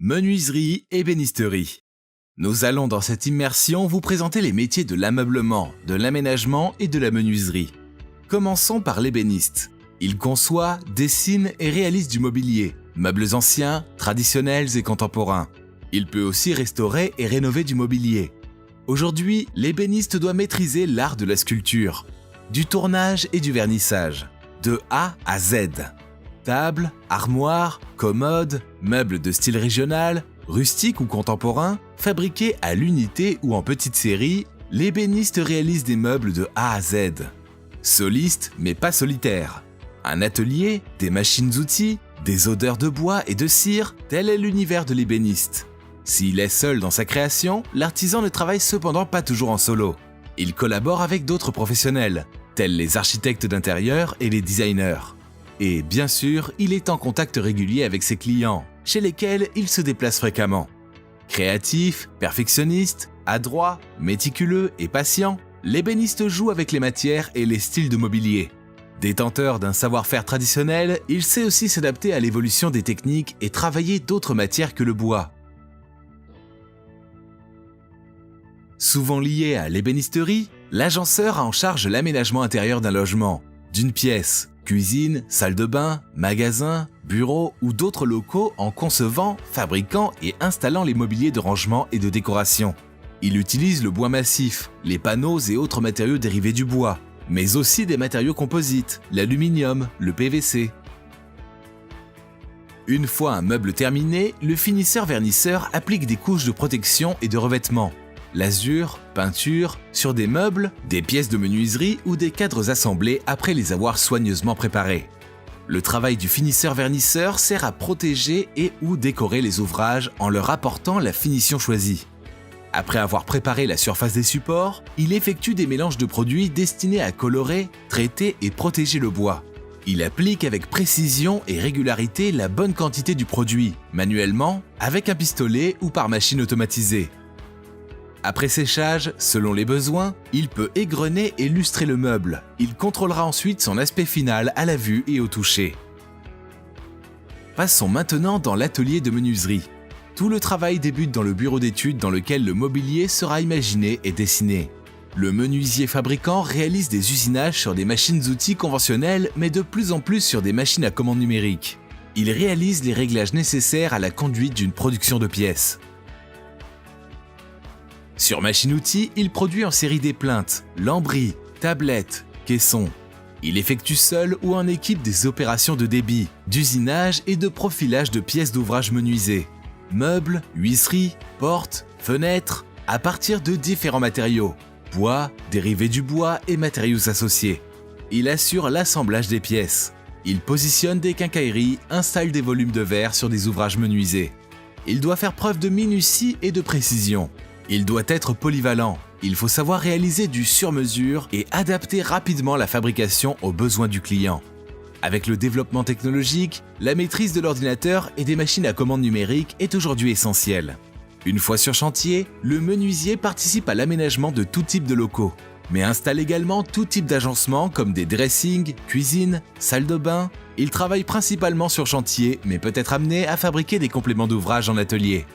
Menuiserie, ébénisterie. Nous allons dans cette immersion vous présenter les métiers de l'ameublement, de l'aménagement et de la menuiserie. Commençons par l'ébéniste. Il conçoit, dessine et réalise du mobilier, meubles anciens, traditionnels et contemporains. Il peut aussi restaurer et rénover du mobilier. Aujourd'hui, l'ébéniste doit maîtriser l'art de la sculpture, du tournage et du vernissage, de A à Z. Tables, armoires, commodes, meubles de style régional, rustique ou contemporain, fabriqués à l'unité ou en petite série, l'ébéniste réalise des meubles de A à Z. Soliste, mais pas solitaire. Un atelier, des machines-outils, des odeurs de bois et de cire, tel est l'univers de l'ébéniste. S'il est seul dans sa création, l'artisan ne travaille cependant pas toujours en solo. Il collabore avec d'autres professionnels, tels les architectes d'intérieur et les designers. Et bien sûr, il est en contact régulier avec ses clients, chez lesquels il se déplace fréquemment. Créatif, perfectionniste, adroit, méticuleux et patient, l'ébéniste joue avec les matières et les styles de mobilier. Détenteur d'un savoir-faire traditionnel, il sait aussi s'adapter à l'évolution des techniques et travailler d'autres matières que le bois. Souvent lié à l'ébénisterie, l'agenceur a en charge l'aménagement intérieur d'un logement, d'une pièce, cuisine, salle de bain, magasin, bureau ou d'autres locaux en concevant, fabriquant et installant les mobiliers de rangement et de décoration. Il utilise le bois massif, les panneaux et autres matériaux dérivés du bois, mais aussi des matériaux composites, l'aluminium, le PVC. Une fois un meuble terminé, le finisseur-vernisseur applique des couches de protection et de revêtement. Lasure, peinture, sur des meubles, des pièces de menuiserie ou des cadres assemblés après les avoir soigneusement préparés. Le travail du finisseur-vernisseur sert à protéger et ou décorer les ouvrages en leur apportant la finition choisie. Après avoir préparé la surface des supports, il effectue des mélanges de produits destinés à colorer, traiter et protéger le bois. Il applique avec précision et régularité la bonne quantité du produit, manuellement, avec un pistolet ou par machine automatisée. Après séchage, selon les besoins, il peut égrener et lustrer le meuble. Il contrôlera ensuite son aspect final à la vue et au toucher. Passons maintenant dans l'atelier de menuiserie. Tout le travail débute dans le bureau d'études dans lequel le mobilier sera imaginé et dessiné. Le menuisier fabricant réalise des usinages sur des machines-outils conventionnelles, mais de plus en plus sur des machines à commande numérique. Il réalise les réglages nécessaires à la conduite d'une production de pièces. Sur machine-outils, il produit en série des plaintes, lambris, tablettes, caissons. Il effectue seul ou en équipe des opérations de débit, d'usinage et de profilage de pièces d'ouvrage menuisées. Meubles, huisseries, portes, fenêtres, à partir de différents matériaux. Bois, dérivés du bois et matériaux associés. Il assure l'assemblage des pièces. Il positionne des quincailleries, installe des volumes de verre sur des ouvrages menuisés. Il doit faire preuve de minutie et de précision. Il doit être polyvalent. Il faut savoir réaliser du sur-mesure et adapter rapidement la fabrication aux besoins du client. Avec le développement technologique, la maîtrise de l'ordinateur et des machines à commande numérique est aujourd'hui essentielle. Une fois sur chantier, le menuisier participe à l'aménagement de tout type de locaux, mais installe également tout type d'agencement comme des dressings, cuisines, salles de bain. Il travaille principalement sur chantier, mais peut être amené à fabriquer des compléments d'ouvrage en atelier.